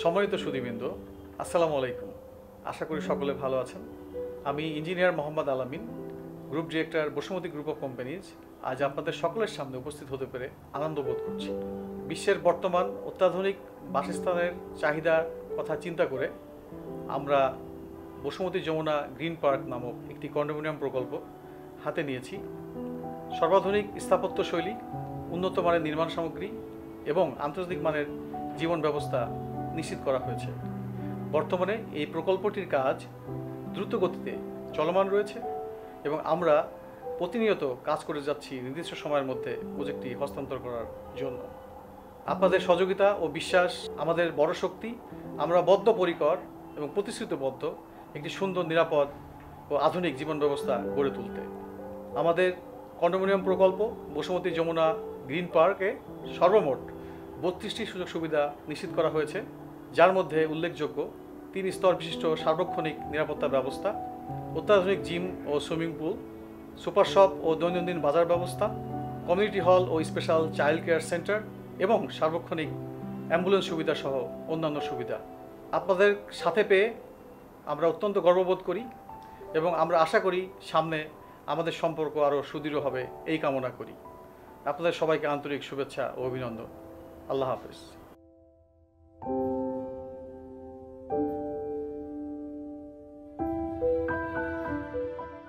সম্মানিত সুধীবৃন্দ, আসসালামু আলাইকুম। আশা করি সকলে ভালো আছেন। আমি ইঞ্জিনিয়ার মোহাম্মদ আলামিন, group director Basumati group of companies. আজ আপনাদের সকলের সামনে উপস্থিত হতে পেরে আনন্দ বোধ করছি। বিশ্বের বর্তমান অত্যাধুনিক বাসস্থানের চাহিদার কথা চিন্তা করে আমরা বসুমতী যমুনা গ্রিন পার্ক নামক একটি কন্ডোমিনিয়াম প্রকল্প হাতে নিয়েছি। সর্বাধুনিক স্থাপত্য শৈলী, উন্নত মানের নির্মাণ সামগ্রী এবং আন্তর্জাতিক মানের জীবন ব্যবস্থা নিশ্চিত করা হয়েছে। বর্তমানে এই প্রকল্পটির কাজ দ্রুত গতিতে চলমান রয়েছে এবং আমরা প্রতিনিয়ত কাজ করে যাচ্ছি নির্দিষ্ট সময়ের মধ্যে প্রজেক্টটি হস্তান্তর করার জন্য। আপনাদের সহযোগিতা ও বিশ্বাস আমাদের বড় শক্তি। আমরা বদ্ধপরিকর এবং প্রতিশ্রুতিবদ্ধ একটি সুন্দর, নিরাপদ ও আধুনিক জীবন ব্যবস্থা গড়ে তুলতে। আমাদের কন্ডোমিনিয়াম প্রকল্প বসুমতী যমুনা গ্রিন পার্কে সর্বমোট 32টি সুযোগ সুবিধা নিশ্চিত করা হয়েছে, যার মধ্যে উল্লেখযোগ্য 3 স্তর বিশিষ্ট সার্বক্ষণিক নিরাপত্তা ব্যবস্থা, অত্যাধুনিক জিম ও সুইমিং পুল, সুপার শপ ও দৈনন্দিন বাজার ব্যবস্থা, কমিউনিটি হল ও স্পেশাল চাইল্ড কেয়ার সেন্টার এবং সার্বক্ষণিক অ্যাম্বুলেন্স সুবিধা সহ অন্যান্য সুবিধা। আপনাদের সাথে পেয়ে আমরা অত্যন্ত গর্ববোধ করি এবং আমরা আশা করি সামনে আমাদের সম্পর্ক আরও সুদৃঢ় হবে, এই কামনা করি। আপনাদের সবাইকে আন্তরিক শুভেচ্ছা ও অভিনন্দন। আল্লাহ হাফেজ।